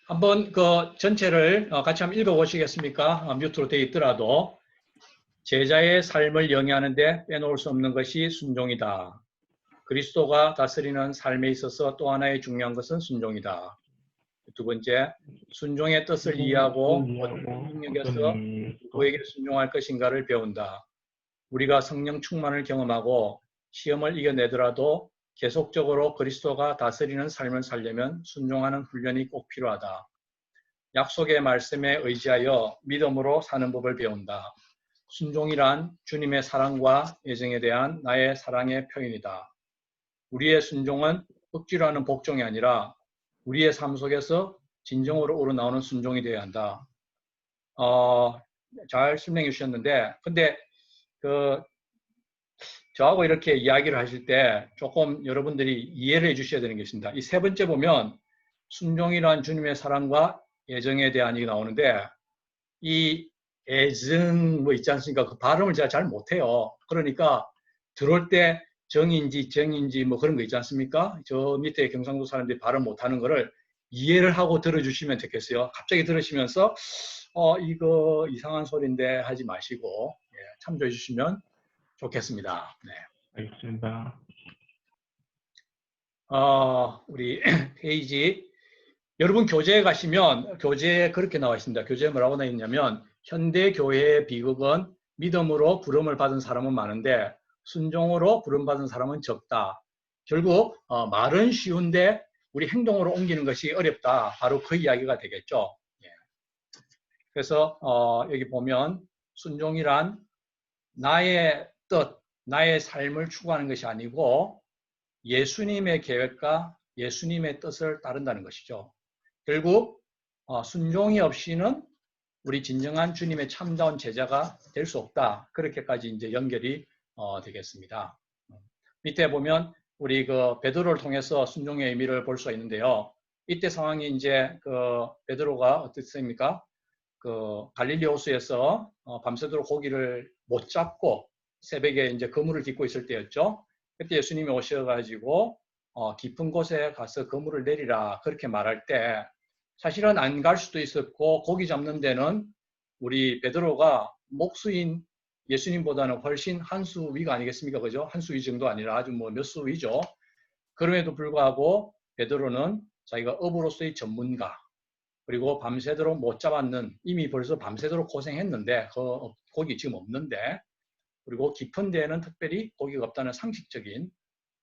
한번 그 전체를 같이 한번 읽어보시겠습니까? 뮤트로 되어 있더라도 제자의 삶을 영위하는 데 빼놓을 수 없는 것이 순종이다. 그리스도가 다스리는 삶에 있어서 또 하나의 중요한 것은 순종이다. 두 번째, 순종의 뜻을 이해하고 어떤 능력에서 누구에게 순종할 것인가를 배운다. 우리가 성령 충만을 경험하고 시험을 이겨내더라도 계속적으로 그리스도가 다스리는 삶을 살려면 순종하는 훈련이 꼭 필요하다. 약속의 말씀에 의지하여 믿음으로 사는 법을 배운다. 순종이란 주님의 사랑과 애정에 대한 나의 사랑의 표현이다. 우리의 순종은 억지로 하는 복종이 아니라 우리의 삶 속에서 진정으로 우러나오는 순종이 되어야 한다. 잘 설명해 주셨는데, 근데 저하고 이렇게 이야기를 하실 때 조금 여러분들이 이해를 해 주셔야 되는 게 있습니다. 이 세 번째 보면 순종이란 주님의 사랑과 애정에 대한 얘기 나오는데, 이 애정 뭐 있지 않습니까? 그 발음을 제가 잘 못해요. 그러니까 들어올 때 정인지 뭐 그런 거 있지 않습니까? 저 밑에 경상도 사람들이 발음 못하는 거를 이해를 하고 들어주시면 좋겠어요. 갑자기 들으시면서 이거 이상한 소리인데 하지 마시고 참조해 주시면 좋겠습니다. 네. 알겠습니다. 우리 페이지 여러분 교재에 가시면 교재에 그렇게 나와 있습니다. 교재에 뭐라고 나와 있냐면 현대 교회의 비극은 믿음으로 부름을 받은 사람은 많은데 순종으로 부름받은 사람은 적다. 결국 말은 쉬운데 우리 행동으로 옮기는 것이 어렵다. 바로 그 이야기가 되겠죠. 예. 그래서 여기 보면 순종이란 나의 뜻, 나의 삶을 추구하는 것이 아니고 예수님의 계획과 예수님의 뜻을 따른다는 것이죠. 결국 순종이 없이는 우리 진정한 주님의 참다운 제자가 될 수 없다. 그렇게까지 이제 연결이 되겠습니다. 밑에 보면 우리 그 베드로를 통해서 순종의 의미를 볼 수가 있는데요. 이때 상황이 이제 그 베드로가 어떻습니까? 그 갈릴리 호수에서 밤새도록 고기를 못 잡고 새벽에 이제 그물을 딛고 있을 때였죠. 그때 예수님이 오셔가지고 깊은 곳에 가서 그물을 내리라 그렇게 말할 때 사실은 안 갈 수도 있었고 고기 잡는 데는 우리 베드로가 목수인 예수님보다는 훨씬 한 수 위가 아니겠습니까? 그죠? 한 수 위 정도 아니라 아주 뭐 몇 수 위죠. 그럼에도 불구하고 베드로는 자기가 업으로서의 전문가 그리고 밤새도록 못 잡았는 이미 벌써 밤새도록 고생했는데 그 고기 지금 없는데 그리고 깊은 데에는 특별히 고기가 없다는 상식적인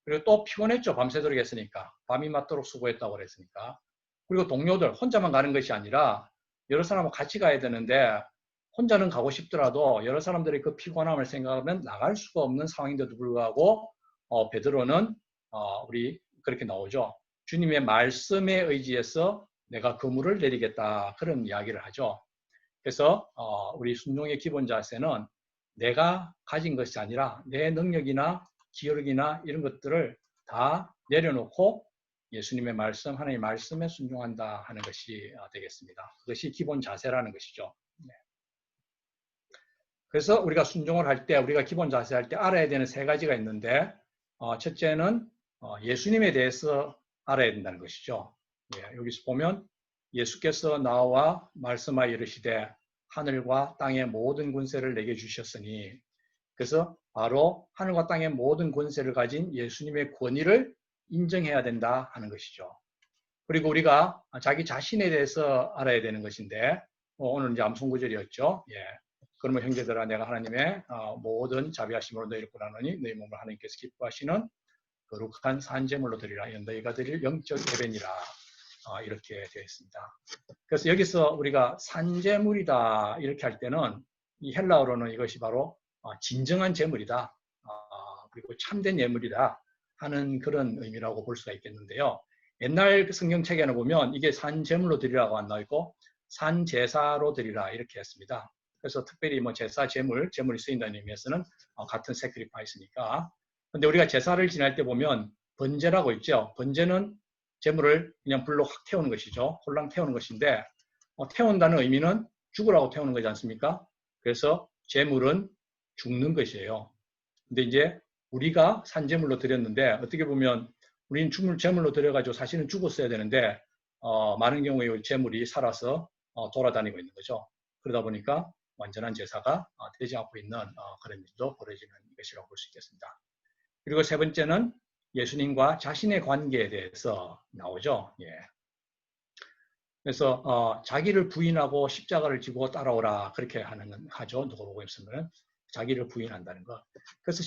그리고 또 피곤했죠. 밤새도록 했으니까 밤이 맞도록 수고했다고 그랬으니까 그리고 동료들 혼자만 가는 것이 아니라 여러 사람하고 같이 가야 되는데 혼자는 가고 싶더라도 여러 사람들의 그 피곤함을 생각하면 나갈 수가 없는 상황인데도 불구하고 베드로는 우리 그렇게 나오죠. 주님의 말씀에 의지해서 내가 그물을 내리겠다 그런 이야기를 하죠. 그래서 우리 순종의 기본 자세는 내가 가진 것이 아니라 내 능력이나 기억이나 이런 것들을 다 내려놓고 예수님의 말씀, 하나님의 말씀에 순종한다 하는 것이 되겠습니다. 그것이 기본 자세라는 것이죠. 네. 그래서 우리가 순종을 할 때, 우리가 기본 자세할 때 알아야 되는 세 가지가 있는데 첫째는 예수님에 대해서 알아야 된다는 것이죠. 예, 여기서 보면 예수께서 나와 말씀하여 이르시되 하늘과 땅의 모든 권세를 내게 주셨으니 그래서 바로 하늘과 땅의 모든 권세를 가진 예수님의 권위를 인정해야 된다 하는 것이죠. 그리고 우리가 자기 자신에 대해서 알아야 되는 것인데 오늘 이제 암송구절이었죠. 예. 그러면 형제들아 내가 하나님의 모든 자비하심으로 너희를 구하노니 너희 몸을 하나님께서 기뻐하시는 거룩한 산제물로 드리라. 너희가 드릴 영적 예배니라. 이렇게 되어 있습니다. 그래서 여기서 우리가 산제물이다 이렇게 할 때는 이 헬라어로는 이것이 바로 진정한 제물이다. 그리고 참된 예물이다 하는 그런 의미라고 볼 수가 있겠는데요. 옛날 성경책에는 보면 이게 산제물로 드리라고 안 나와 있고 산제사로 드리라 이렇게 했습니다. 그래서 특별히 뭐 제사, 제물이 쓰인다는 의미에서는 같은 세크리파이스니까. 근데 우리가 제사를 지낼 때 보면 번제라고 있죠. 번제는 제물을 그냥 불로 확 태우는 것이죠. 홀랑 태우는 것인데 태운다는 의미는 죽으라고 태우는 거지 않습니까? 그래서 제물은 죽는 것이에요. 근데 이제 우리가 산제물로 드렸는데 어떻게 보면 우리는 제물로 드려가지고 사실은 죽었어야 되는데 많은 경우에 재물이 살아서 돌아다니고 있는 거죠. 그러다 보니까 완전한 제사가 되지 않고 있는 그런 일도 벌어지는 것이라고 볼 수 있겠습니다. 그리고 세 번째는 예수님과 자신의 관계에 대해서 나오죠. 예. 그래서 자기를 부인하고 십자가를 지고 따라오라 그렇게 하죠. 누가복음에서는 자기를 부인한다는 것. 그래서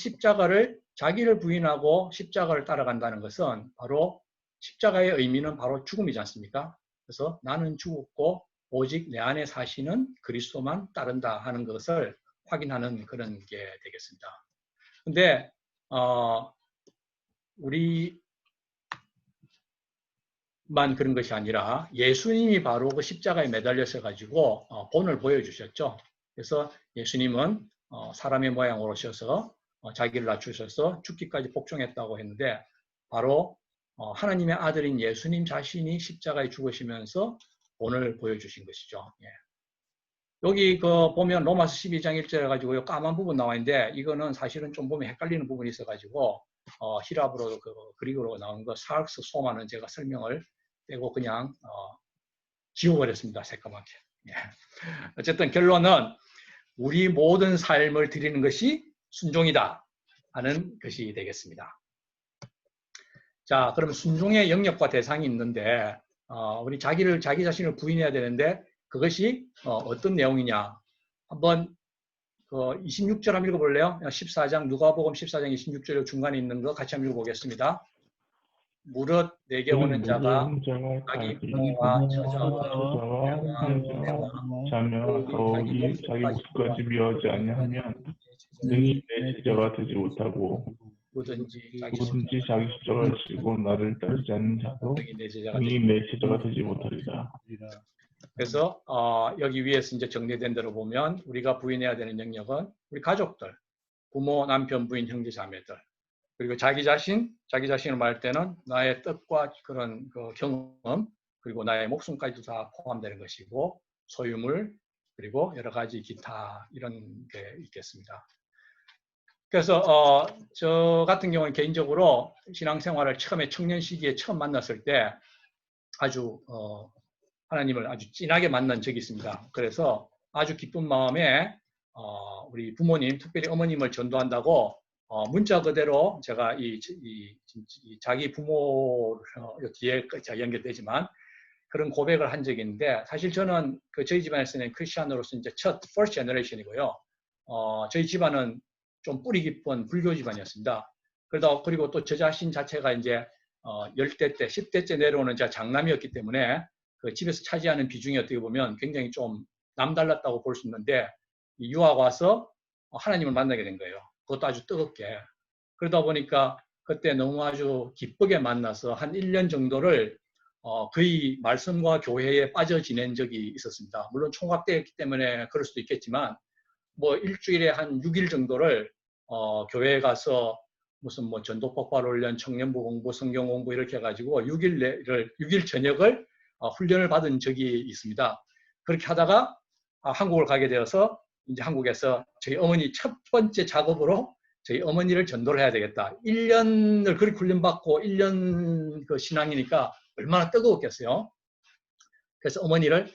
자기를 부인하고 십자가를 따라간다는 것은 바로 십자가의 의미는 바로 죽음이지 않습니까? 그래서 나는 죽었고 오직 내 안에 사시는 그리스도만 따른다 하는 것을 확인하는 그런 게 되겠습니다. 근데 우리만 그런 것이 아니라 예수님이 바로 그 십자가에 매달려서 가지고 본을 보여주셨죠. 그래서 예수님은 사람의 모양으로 오셔서 자기를 낮추셔서 죽기까지 복종했다고 했는데 바로 하나님의 아들인 예수님 자신이 십자가에 죽으시면서 본을 보여주신 것이죠. 예. 여기 보면 로마서 12장 1절에 가지고 까만 부분 나와 있는데 이거는 사실은 좀 보면 헷갈리는 부분이 있어가지고 히랍으로 그리고로 나온 거 사악스 소마는 제가 설명을 빼고 그냥 지워버렸습니다. 새까맣게. 예. 어쨌든 결론은 우리 모든 삶을 드리는 것이 순종이다 하는 것이 되겠습니다. 자, 그럼 순종의 영역과 대상이 있는데 우리 자기 자신을 부인해야 되는데 그것이 어떤 내용이냐? 한번 26절 한번 읽어볼래요? 14장 누가복음 14장 26절 중간에 있는 거 같이 한번 읽어보겠습니다. 무릇 내게 오는 자가 자기 부모와 처자와 자녀 더욱이 자기 목숨까지 미워하지 아니하면 능히 내 제자가 되지 못하고 누구든지 자기 십자가를 지고 나를 따르지 않는 자도 능히 내 제자가 되지 못하리라. 그래서 여기 위에서 이제 정리된 대로 보면 우리가 부인해야 되는 영역은 우리 가족들, 부모, 남편, 부인, 형제, 자매들, 그리고 자기 자신을 말할 때는 나의 뜻과 그런 경험, 그리고 나의 목숨까지도 다 포함되는 것이고 소유물, 그리고 여러 가지 기타 이런 게 있겠습니다. 그래서 저 같은 경우는 개인적으로 신앙생활을 처음에 청년 시기에 처음 만났을 때 아주 하나님을 아주 진하게 만난 적이 있습니다. 그래서 아주 기쁜 마음에 우리 부모님, 특별히 어머님을 전도한다고 문자 그대로 제가 이 자기 부모 뒤에 연결되지만 그런 고백을 한 적이 있는데 사실 저는 저희 집안에서는 크리스천으로서 이제 첫 first generation이고요. 저희 집안은 좀 뿌리 깊은 불교 집안이었습니다. 그리고 또 저 자신 자체가 이제 10대 때, 10대째 내려오는 제가 장남이었기 때문에 그 집에서 차지하는 비중이 어떻게 보면 굉장히 좀 남달랐다고 볼 수 있는데 유학 와서 하나님을 만나게 된 거예요. 그것도 아주 뜨겁게. 그러다 보니까 그때 너무 아주 기쁘게 만나서 한 1년 정도를 거의 말씀과 교회에 빠져 지낸 적이 있었습니다. 물론 총각대였기 때문에 그럴 수도 있겠지만 뭐 일주일에 한 6일 정도를 교회에 가서 무슨 뭐 전도폭발 훈련, 청년부 공부, 성경 공부 이렇게 해가지고 6일 저녁을 훈련을 받은 적이 있습니다. 그렇게 하다가 한국을 가게 되어서 이제 한국에서 저희 어머니 첫 번째 작업으로 저희 어머니를 전도를 해야 되겠다. 1년을 그렇게 훈련받고 1년 그 신앙이니까 얼마나 뜨거웠겠어요. 그래서 어머니를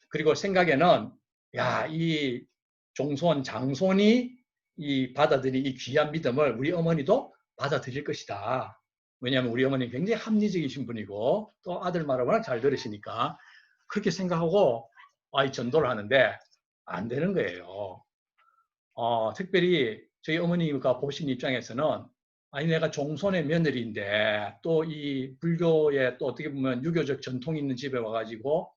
그리고 생각에는 야, 이 장손이 이 받아들인 이 귀한 믿음을 우리 어머니도 받아들일 것이다. 왜냐하면 우리 어머니는 굉장히 합리적이신 분이고 또 아들 말을 워낙 잘 들으시니까 그렇게 생각하고 이 전도를 하는데 안 되는 거예요. 특별히 저희 어머니가 보신 입장에서는 아니 내가 종손의 며느리인데 또 이 불교에 또 어떻게 보면 유교적 전통이 있는 집에 와가지고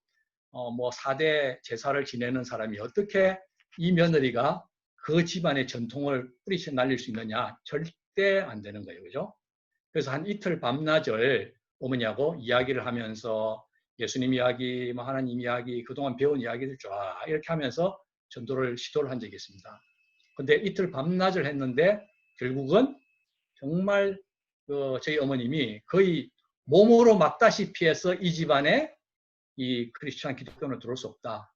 뭐 4대 제사를 지내는 사람이 어떻게 이 며느리가 그 집안의 전통을 뿌리쳐 날릴 수 있느냐? 절대 안 되는 거예요. 그죠? 그래서 한 이틀 밤낮을 어머니하고 이야기를 하면서 예수님 이야기, 뭐 하나님 이야기, 그동안 배운 이야기들 쫙 이렇게 하면서 전도를 시도를 한 적이 있습니다. 근데 이틀 밤낮을 했는데 결국은 정말 저희 어머님이 거의 몸으로 막다시피 해서 이 집안에 이 크리스천 기독교는 들어올 수 없다.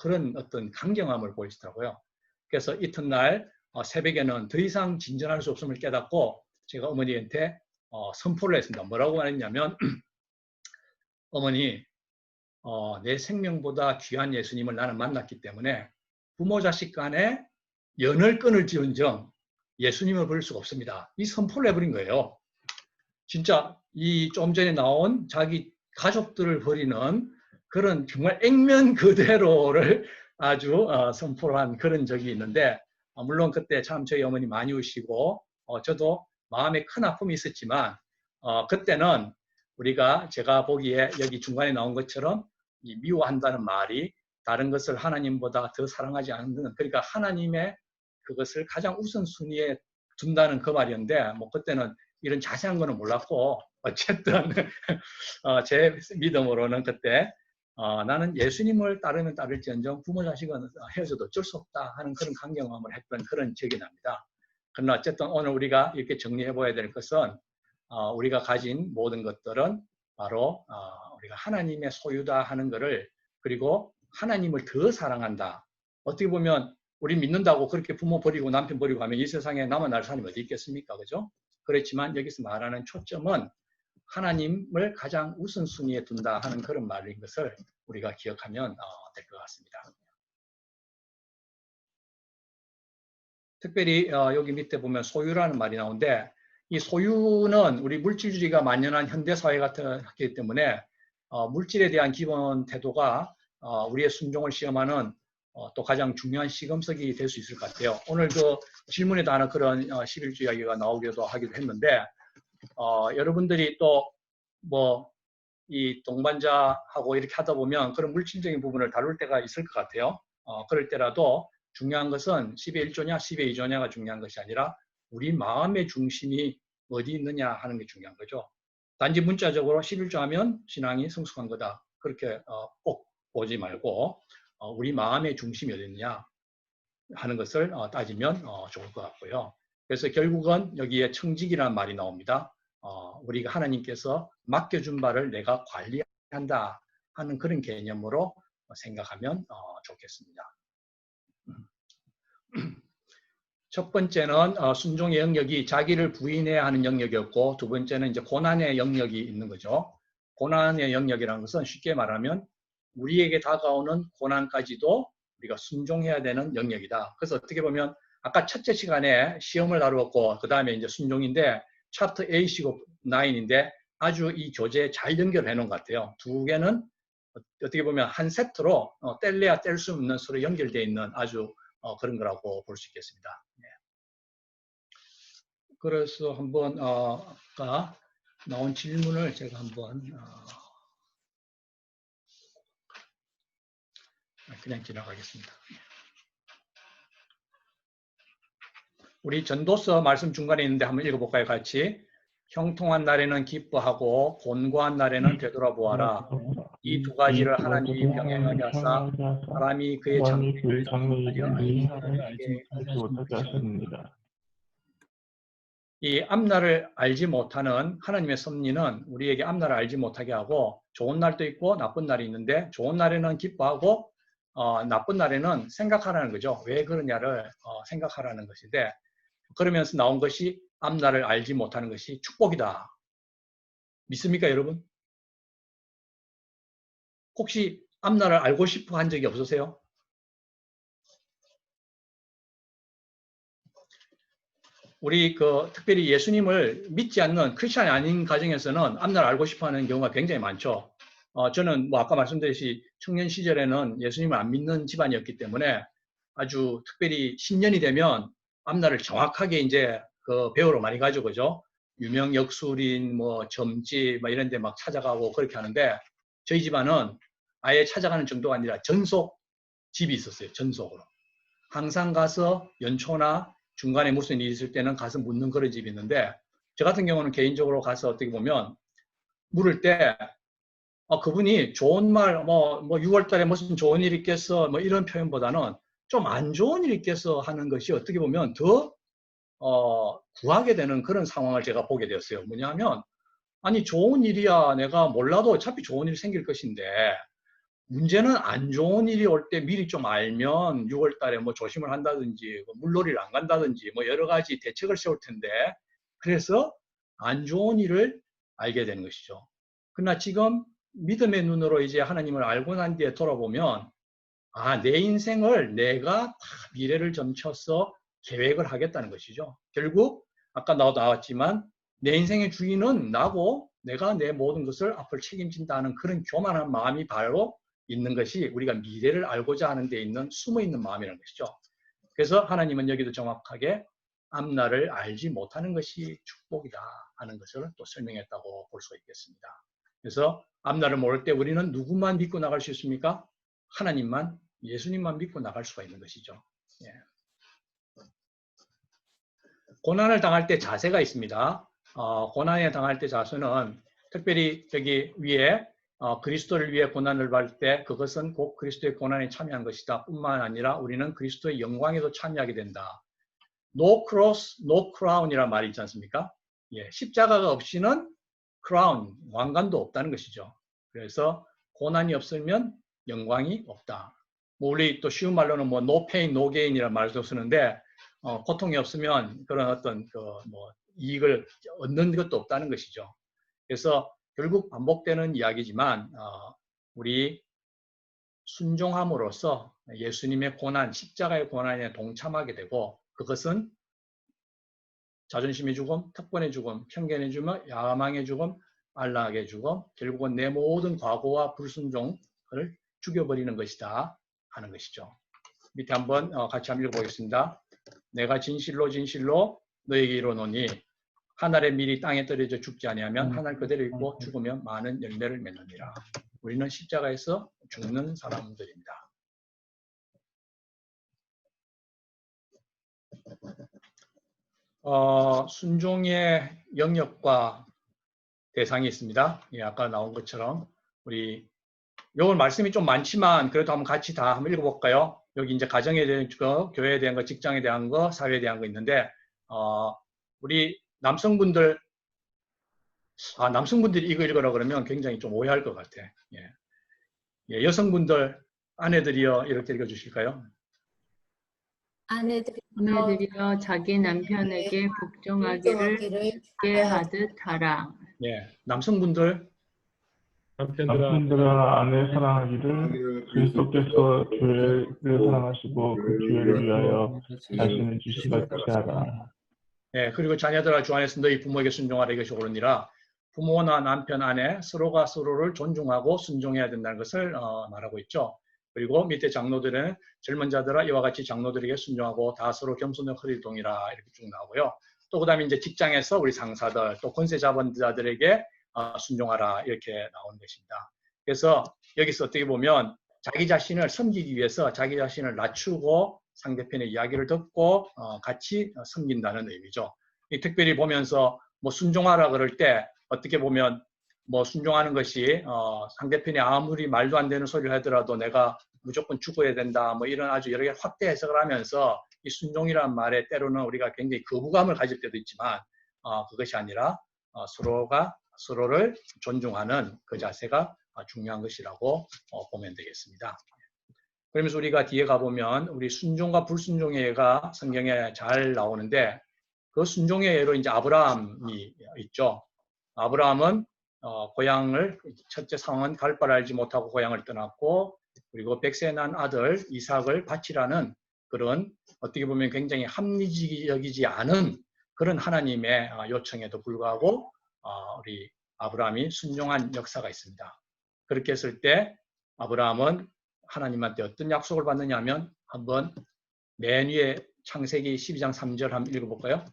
그런 어떤 강경함을 보이시더라고요. 그래서 이튿날 새벽에는 더 이상 진전할 수 없음을 깨닫고 제가 어머니한테 선포를 했습니다. 뭐라고 말했냐면 어머니 내 생명보다 귀한 예수님을 나는 만났기 때문에 부모 자식 간에 연을 끊을지언정 예수님을 버릴 수가 없습니다. 이 선포를 해버린 거예요. 진짜 이 좀 전에 나온 자기 가족들을 버리는 그런 정말 액면 그대로를 아주 선포를 한 그런 적이 있는데, 물론 그때 참 저희 어머니 많이 우시고 저도 마음에 큰 아픔이 있었지만 그때는 우리가 제가 보기에 여기 중간에 나온 것처럼 이 미워한다는 말이 다른 것을 하나님보다 더 사랑하지 않는, 그러니까 하나님의 그것을 가장 우선순위에 둔다는 그 말이었는데, 뭐 그때는 이런 자세한 거는 몰랐고 어쨌든 제 믿음으로는 그때 나는 예수님을 따르면 따를지언정 부모 자식은 헤어져도 어쩔 수 없다 하는 그런 강경함을 했던 그런 기억이 납니다. 그러나 어쨌든 오늘 우리가 이렇게 정리해 보아야 될 것은 우리가 가진 모든 것들은 바로 우리가 하나님의 소유다 하는 것을, 그리고 하나님을 더 사랑한다. 어떻게 보면 우리 믿는다고 그렇게 부모 버리고 남편 버리고 하면 이 세상에 남아 날 사람이 어디 있겠습니까? 그죠? 그렇지만 여기서 말하는 초점은 하나님을 가장 우선순위에 둔다 하는 그런 말인 것을 우리가 기억하면 될 것 같습니다. 특별히 여기 밑에 보면 소유라는 말이 나오는데, 이 소유는 우리 물질주의가 만연한 현대사회 같기 때문에 물질에 대한 기본 태도가 우리의 순종을 시험하는 또 가장 중요한 시금석이 될 수 있을 것 같아요. 오늘 그 질문에도 하나 그런 11주 이야기가 나오기도 하기도 했는데, 여러분들이 또 뭐 이 동반자하고 이렇게 하다 보면 그런 물질적인 부분을 다룰 때가 있을 것 같아요. 그럴 때라도 중요한 것은 10의 1조냐 10의 2조냐가 중요한 것이 아니라 우리 마음의 중심이 어디 있느냐 하는 게 중요한 거죠. 단지 문자적으로 11조 하면 신앙이 성숙한 거다, 그렇게 꼭 보지 말고 우리 마음의 중심이 어디 있느냐 하는 것을 따지면 좋을 것 같고요. 그래서 결국은 여기에 청직이라는 말이 나옵니다. 우리가 하나님께서 맡겨준 바를 내가 관리한다 하는 그런 개념으로 생각하면 좋겠습니다. 첫 번째는 순종의 영역이 자기를 부인해야 하는 영역이었고, 두 번째는 이제 고난의 영역이 있는 거죠. 고난의 영역이라는 것은 쉽게 말하면 우리에게 다가오는 고난까지도 우리가 순종해야 되는 영역이다. 그래서 어떻게 보면 아까 첫째 시간에 시험을 다루었고 그 다음에 이제 순종인데 챕터 8이고 9인데 아주 이 교재에 잘 연결해 놓은 것 같아요. 두 개는 어떻게 보면 한 세트로 뗄래야 뗄 수 없는 서로 연결되어 있는 아주 그런 거라고 볼 수 있겠습니다. 네. 그래서 한번 아까 나온 질문을 제가 한번 그냥 지나가겠습니다. 우리 전도서 말씀 중간에 있는데 한번 읽어볼까요? 같이. 형통한 날에는 기뻐하고 곤고한 날에는 되돌아보아라. 이 두 가지를 하나님이 병행하게 하사 사람이 그의 장래를 알지 못하게 하셨습니다. 이 앞날을 알지 못하는 하나님의 섭리는 우리에게 앞날을 알지 못하게 하고, 좋은 날도 있고 나쁜 날이 있는데 좋은 날에는 기뻐하고 나쁜 날에는 생각하라는 거죠. 왜 그러냐를 생각하라는 것인데, 그러면서 나온 것이 앞날을 알지 못하는 것이 축복이다. 믿습니까, 여러분? 혹시 앞날을 알고 싶어 한 적이 없으세요? 우리 특별히 예수님을 믿지 않는 크리스찬이 아닌 가정에서는 앞날 알고 싶어 하는 경우가 굉장히 많죠. 저는 뭐 아까 말씀드렸듯이 청년 시절에는 예수님을 안 믿는 집안이었기 때문에 아주 특별히 신년이 되면 앞날을 정확하게 이제 배우러 많이 가죠, 그죠? 유명 역술인, 뭐 점집, 뭐 이런 데 막 찾아가고 그렇게 하는데, 저희 집안은 아예 찾아가는 정도가 아니라 전속 집이 있었어요, 전속으로. 항상 가서 연초나 중간에 무슨 일이 있을 때는 가서 묻는 그런 집이 있는데, 저 같은 경우는 개인적으로 가서 어떻게 보면 물을 때 그분이 좋은 말, 뭐 6월 달에 무슨 좋은 일 있겠어, 뭐 이런 표현보다는 좀 안 좋은 일 있겠어 하는 것이 어떻게 보면 더 구하게 되는 그런 상황을 제가 보게 되었어요. 뭐냐면, 아니 좋은 일이야 내가 몰라도 어차피 좋은 일이 생길 것인데, 문제는 안 좋은 일이 올 때 미리 좀 알면 6월 달에 뭐 조심을 한다든지 물놀이를 안 간다든지 뭐 여러 가지 대책을 세울 텐데, 그래서 안 좋은 일을 알게 되는 것이죠. 그러나 지금 믿음의 눈으로 이제 하나님을 알고 난 뒤에 돌아보면 아, 내 인생을 내가 다 미래를 점쳐서 계획을 하겠다는 것이죠. 결국 아까 나왔지만 내 인생의 주인은 나고 내가 내 모든 것을 앞을 책임진다는 그런 교만한 마음이 바로 있는 것이 우리가 미래를 알고자 하는 데 있는 숨어있는 마음이라는 것이죠. 그래서 하나님은 여기도 정확하게 앞날을 알지 못하는 것이 축복이다 하는 것을 또 설명했다고 볼 수 있겠습니다. 그래서 앞날을 모를 때 우리는 누구만 믿고 나갈 수 있습니까? 하나님만, 예수님만 믿고 나갈 수가 있는 것이죠. 예. 고난을 당할 때 자세가 있습니다. 고난에 당할 때 자세는 특별히 여기 위에 그리스도를 위해 고난을 받을 때 그것은 곧 그리스도의 고난에 참여한 것이다 뿐만 아니라 우리는 그리스도의 영광에도 참여하게 된다. No cross, no crown이라는 말이 있지 않습니까? 예, 십자가가 없이는 크라운, 왕관도 없다는 것이죠. 그래서 고난이 없으면 영광이 없다. 뭐 우리 또 쉬운 말로는 뭐 no pain, no gain이라는 말도 쓰는데 고통이 없으면 그런 어떤 뭐 이익을 얻는 것도 없다는 것이죠. 그래서 결국 반복되는 이야기지만 우리 순종함으로써 예수님의 고난, 십자가의 고난에 동참하게 되고 그것은 자존심의 죽음, 특권의 죽음, 편견의 죽음, 야망의 죽음, 안락의 죽음, 결국은 내 모든 과거와 불순종을 죽여버리는 것이다 하는 것이죠. 밑에 한번 같이 한번 읽어보겠습니다. 내가 진실로 진실로 너에게 이르노니 하늘의 밀이 땅에 떨어져 죽지 아니하면 하늘 그대로 있고 죽으면 많은 열매를 맺느니라. 우리는 십자가에서 죽는 사람들입니다. 순종의 영역과 대상이 있습니다. 예, 아까 나온 것처럼 우리 요건 말씀이 좀 많지만 그래도 한번 같이 다 한번 읽어볼까요? 여기 이제 가정에 대한 거, 교회에 대한 거, 직장에 대한 거, 사회에 대한 거 있는데 우리 남성분들 남성분들이 이거 읽으라 그러면 굉장히 좀 오해할 것 같아. 예. 예, 여성분들 아내들이요 이렇게 읽어주실까요? 아내들이여 자기 남편에게 복종하기를 쉽게 하듯 하라. 예, 남성분들 남편들아 아내 사랑하기를 그리스도께서 교회를 사랑하시고 그 교회를 위하여 자신을 주신 것 같이 하라. 예, 그리고 자녀들아 주 안에서 너희 부모에게 순종하라 이것이 옳으니라. 부모나 남편, 아내 서로가 서로를 존중하고 순종해야 된다는 것을 말하고 있죠. 그리고 밑에 장로들은 젊은 자들아 이와 같이 장로들에게 순종하고 다 서로 겸손의 허리를 동이라 이렇게 쭉 나오고요. 또 그다음에 이제 직장에서 우리 상사들 또 권세 자본자들에게 순종하라 이렇게 나오는 것입니다. 그래서 여기서 어떻게 보면 자기 자신을 섬기기 위해서 자기 자신을 낮추고 상대편의 이야기를 듣고 같이 섬긴다는 의미죠. 특별히 보면서 뭐 순종하라 그럴 때 어떻게 보면 뭐 순종하는 것이 상대편이 아무리 말도 안 되는 소리를 하더라도 내가 무조건 죽어야 된다 뭐 이런 아주 여러 개 확대 해석을 하면서 이 순종이라는 말에 때로는 우리가 굉장히 거부감을 가질 때도 있지만 그것이 아니라 서로가 서로를 존중하는 그 자세가 중요한 것이라고 보면 되겠습니다. 그러면서 우리가 뒤에 가보면 우리 순종과 불순종의 예가 성경에 잘 나오는데 그 순종의 예로 이제 아브라함이 있죠. 아브라함은 고향을 첫째 상황은 갈 바를 알지 못하고 고향을 떠났고 그리고 백세 난 아들 이삭을 바치라는 그런 어떻게 보면 굉장히 합리적이지 않은 그런 하나님의 요청에도 불구하고 우리 아브라함이 순종한 역사가 있습니다. 그렇게 했을 때 아브라함은 하나님한테 어떤 약속을 받느냐 하면 한번 맨 위에 창세기 12장 3절 한번 읽어볼까요?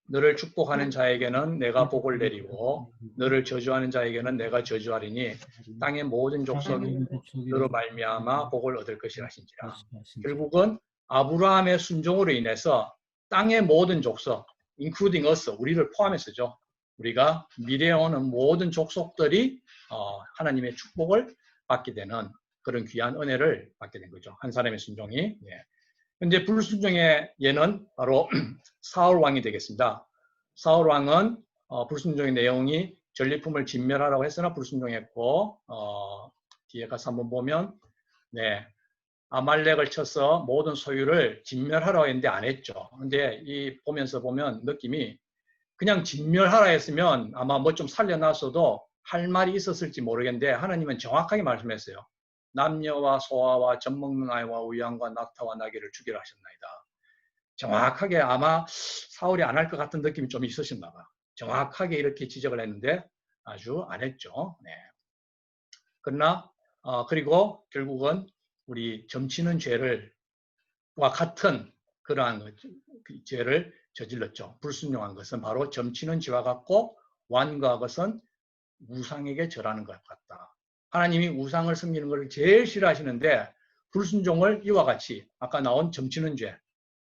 너를 축복하는 자에게는 내가 복을 내리고 너를 저주하는 자에게는 내가 저주하리니 땅의 모든 족속이 너로 말미암아 복을 얻을 것이라 하신지라. 결국은 아브라함의 순종으로 인해서 땅의 모든 족속, including us, 우리를 포함해서죠. 우리가 미래에 오는 모든 족속들이 하나님의 축복을 받게 되는 그런 귀한 은혜를 받게 된 거죠. 한 사람의 순종이. 근데 불순종의 예는 바로 사울 왕이 되겠습니다. 사울 왕은 불순종의 내용이 전리품을 진멸하라고 했으나 불순종했고 뒤에 가서 한번 보면 아말렉을 쳐서 모든 소유를 진멸하라고 했는데 안 했죠. 근데 이 보면서 보면 느낌이 그냥 진멸하라 했으면 아마 뭐 좀 살려놨어도 할 말이 있었을지 모르겠는데 하나님은 정확하게 말씀했어요. 남녀와 소아와 젖먹는 아이와 우양과 낙타와 나귀를 죽이라 하셨나이다. 정확하게 아마 사울이 안 할 것 같은 느낌이 좀 있으셨나 봐. 정확하게 이렇게 지적을 했는데 아주 안 했죠. 네. 그러나 그리고 결국은 우리 점치는 죄와 같은 그러한 죄를 저질렀죠. 불순종한 것은 바로 점치는 죄와 같고 완고한 것은 우상에게 절하는 것 같다. 하나님이 우상을 섬기는 것을 제일 싫어하시는데 불순종을 이와 같이 아까 나온 점치는 죄,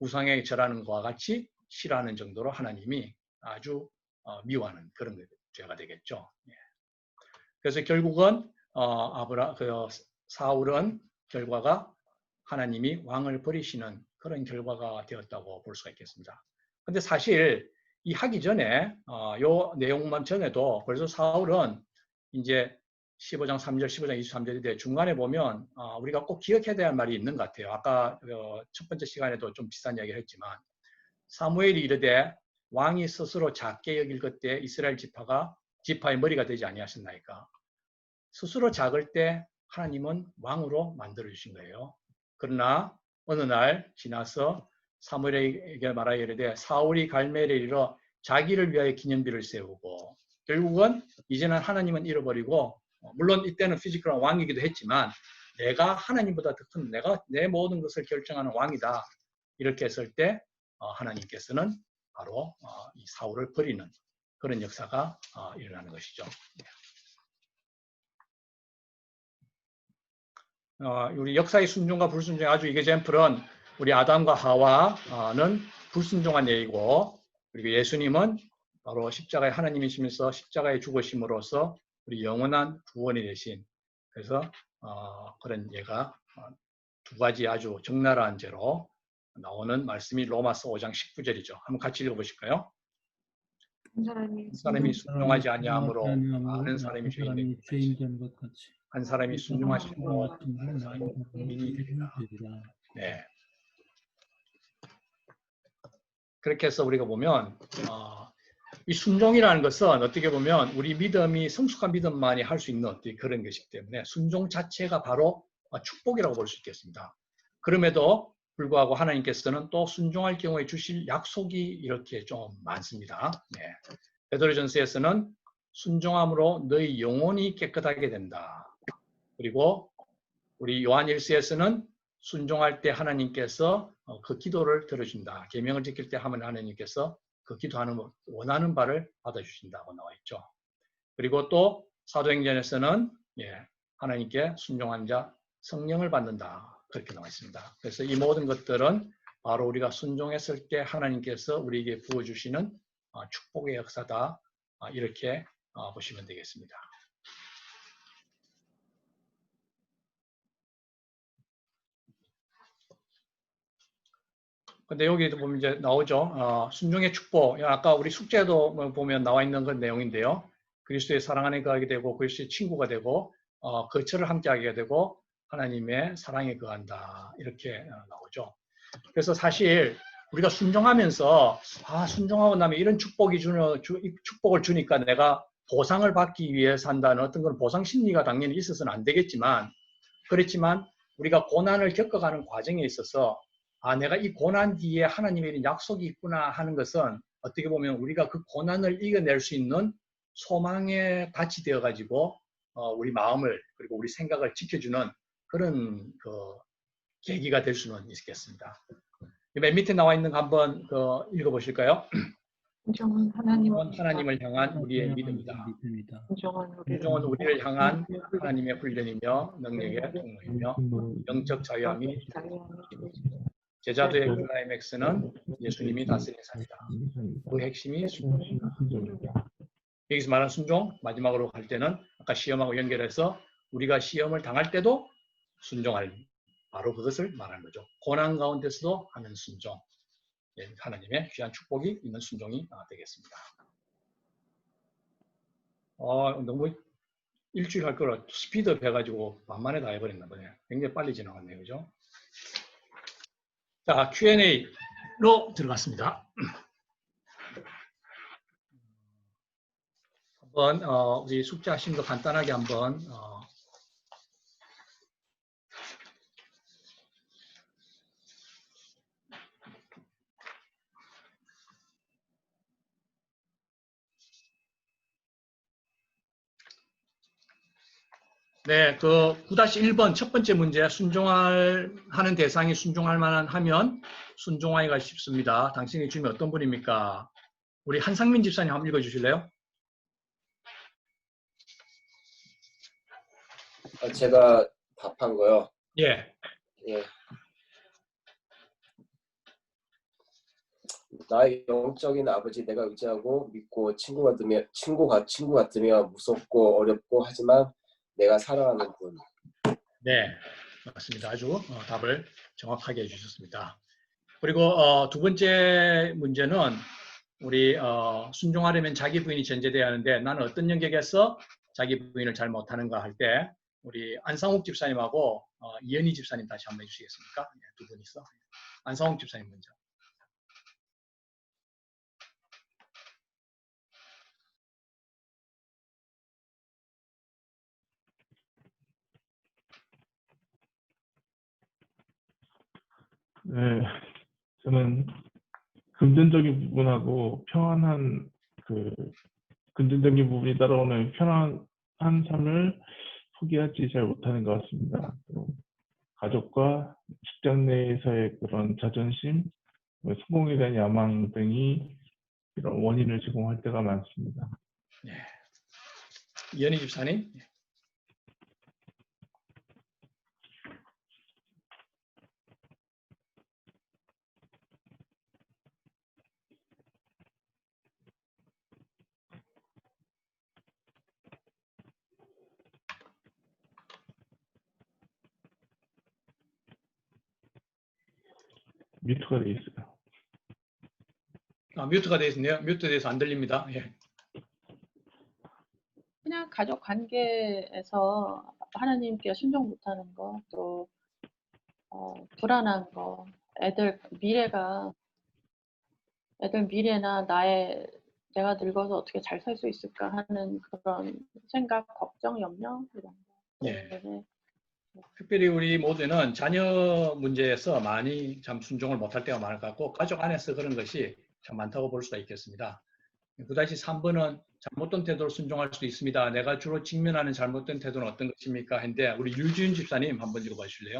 우상에게 절하는 것과 같이 싫어하는 정도로 하나님이 아주 미워하는 그런 죄가 되겠죠. 그래서 결국은 사울은 결과가 하나님이 왕을 버리시는 그런 결과가 되었다고 볼 수가 있겠습니다. 근데 사실 이 하기 전에 요 내용만 전에도 벌써 사울은 이제 15장 3절, 15장 23절인데 중간에 보면 우리가 꼭 기억해야 될 말이 있는 것 같아요. 아까 첫 번째 시간에도 좀 비슷한 이야기를 했지만 사무엘이 이르되 왕이 스스로 작게 여길 그때 이스라엘 지파의 머리가 되지 아니하셨나이까. 스스로 작을 때 하나님은 왕으로 만들어 주신 거예요. 그러나 어느 날 지나서 사무엘에게 말하여 이르되 사울이 갈멜에 이르러 자기를 위하여 기념비를 세우고 결국은 이제는 하나님은 잃어버리고 물론 이때는 피지컬한 왕이기도 했지만 내가 하나님보다 더 큰 내가 내 모든 것을 결정하는 왕이다. 이렇게 했을 때 하나님께서는 바로 이 사울을 버리는 그런 역사가 일어나는 것이죠. 우리 역사의 순종과 불순종의 아주 이게잼플은 우리 아담과 하와는 불순종한 예이고 그리고 예수님은 바로 십자가의 하나님이시면서 십자가의 죽으심으로써 우리 영원한 구원이 되신 그래서 그런 예가 두 가지 아주 적나라한 죄로 나오는 말씀이 로마서 5장 19절이죠. 한번 같이 읽어보실까요? 한 사람이 순종하지 아니함으로 많은 사람이 죄인 된 것 같이 한 사람이 순종하심으로 많은 사람이 의인이 되리라. 네. 그렇게 해서 우리가 보면 이 순종이라는 것은 어떻게 보면 우리 믿음이 성숙한 믿음만이 할 수 있는 그런 것이기 때문에 순종 자체가 바로 축복이라고 볼 수 있겠습니다. 그럼에도 불구하고 하나님께서는 또 순종할 경우에 주실 약속이 이렇게 좀 많습니다. 네. 베드로전서에서는 순종함으로 너희 영혼이 깨끗하게 된다. 그리고 우리 요한일서에서는 순종할 때 하나님께서 그 기도를 들어준다. 계명을 지킬 때 하면 하나님께서 그 기도하는 원하는 바를 받아주신다고 나와 있죠. 그리고 또 사도행전에서는 하나님께 순종한 자 성령을 받는다. 그렇게 나와 있습니다. 그래서 이 모든 것들은 바로 우리가 순종했을 때 하나님께서 우리에게 부어주시는 축복의 역사다. 이렇게 보시면 되겠습니다. 근데 여기도 보면 이제 나오죠. 순종의 축복. 아까 우리 숙제도 보면 나와 있는 그 내용인데요. 그리스도의 사랑 안에 거하게 되고 그리스도의 친구가 되고 거처를 함께하게 되고 하나님의 사랑에 거한다. 이렇게 나오죠. 그래서 사실 우리가 순종하면서 순종하고 나면 이런 축복을 주니까 내가 보상을 받기 위해서 한다는 어떤 그런 보상 심리가 당연히 있어서는 안 되겠지만 그렇지만 우리가 고난을 겪어가는 과정에 있어서 내가 이 고난 뒤에 하나님의 이런 약속이 있구나 하는 것은 어떻게 보면 우리가 그 고난을 이겨낼 수 있는 소망의 밭이 되어가지고 우리 마음을 그리고 우리 생각을 지켜주는 그런 계기가 될 수는 있겠습니다. 맨 밑에 나와 있는 거 한번 읽어보실까요? 순종은 하나님을 향한 우리의 믿음이다. 순종은 우리를 향한 하나님의 훈련이며 능력의 통로이며 영적 자유함이 제자도의 클라이맥스는 예수님이 다스리는 삶이다. 그 핵심이 순종입니다. 여기서 말하는 순종, 마지막으로 갈 때는 아까 시험하고 연결해서 우리가 시험을 당할 때도 순종할 바로 그것을 말하는 거죠. 고난 가운데서도 하는 순종. 하나님의 귀한 축복이 있는 순종이 되겠습니다. 너무 일주일 할 거라 스피드업 해가지고 만만에 다 해버렸나 보네. 굉장히 빨리 지나갔네요. 그죠? 자, Q&A로 들어갔습니다. 한번 우리 숙제하신 거 간단하게 한번 네, 그 9-1번 첫 번째 문제 하는 대상이 순종할 만한 하면 순종하기가 쉽습니다. 당신이 주면 어떤 분입니까? 우리 한상민 집사님 한번 읽어주실래요? 제가 답한 거요. 예. 예. 나의 영적인 아버지 내가 의지하고 믿고 친구 같으며 무섭고 어렵고 하지만 내가 사랑하는 분. 네, 맞습니다. 아주 답을 정확하게 해주셨습니다. 그리고 두 번째 문제는 우리 순종하려면 자기 부인이 전제돼야 하는데 나는 어떤 영역에서 자기 부인을 잘 못하는가 할 때 우리 안상욱 집사님하고 이현희 집사님 다시 한번 해주시겠습니까? 네, 두 분이서 안상욱 집사님 먼저. 네, 저는 금전적인 부분하고 평안한 금전적인 부분이 따라오는 편안한 삶을 포기하지 잘 못하는 것 같습니다. 또 가족과 직장 내에서의 그런 자존심, 성공에 대한 야망 등이 이런 원인을 제공할 때가 많습니다. 네. 이현희 집사님. 뮤트가 돼 있어요. 뮤트가 되어 있네요. 뮤트돼서 안 들립니다. 예. 그냥 가족 관계에서 하나님께 순종 못하는 거, 또 불안한 거, 애들 미래나 내가 늙어서 어떻게 잘 살 수 있을까 하는 그런 생각, 걱정, 염려 이런 거. 예. 때문에 특별히 우리 모두는 자녀 문제에서 많이 참 순종을 못할 때가 많을 것 같고 가족 안에서 그런 것이 참 많다고 볼 수가 있겠습니다. 9-3번은 잘못된 태도로 순종할 수도 있습니다. 내가 주로 직면하는 잘못된 태도는 어떤 것입니까? 했는데 우리 유지윤 집사님 한번 읽어봐 주실래요?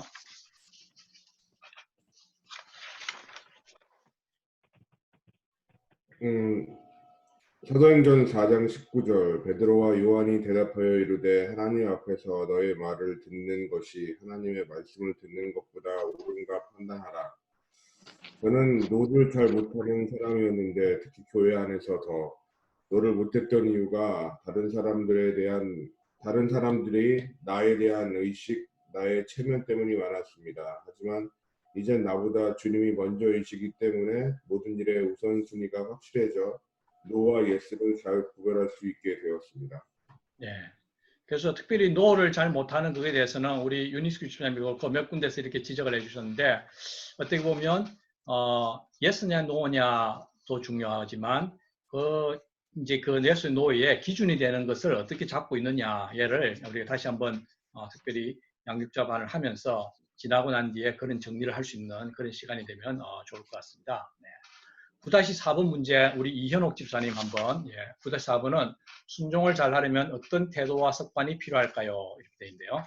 사도행전 4장 19절 베드로와 요한이 대답하여 이르되 하나님 앞에서 너의 말을 듣는 것이 하나님의 말씀을 듣는 것보다 옳은가 판단하라. 저는 노를 잘 못하는 사람이었는데 특히 교회 안에서 더 노를 못했던 이유가 다른 사람들이 나에 대한 의식, 나의 체면 때문이 많았습니다. 하지만 이젠 나보다 주님이 먼저이시기 때문에 모든 일의 우선순위가 확실해져 노와 예스를 잘 구별할 수 있게 되었습니다. 네. 그래서 특별히 노를 잘 못하는 것에 대해서는 우리 유니스크 집사님이 몇 군데서 이렇게 지적을 해주셨는데 어떻게 보면 예스냐 노냐도 중요하지만 이제 그 예스 노의 기준이 되는 것을 어떻게 잡고 있느냐를 우리가 다시 한번 특별히 양육자반을 하면서 지나고 난 뒤에 그런 정리를 할 수 있는 그런 시간이 되면 좋을 것 같습니다. 네. 9-4번 문제 우리 이현옥 집사님 한번 9-4번은 순종을 잘 하려면 어떤 태도와 습관이 필요할까요? 이렇게 되어 있는데요.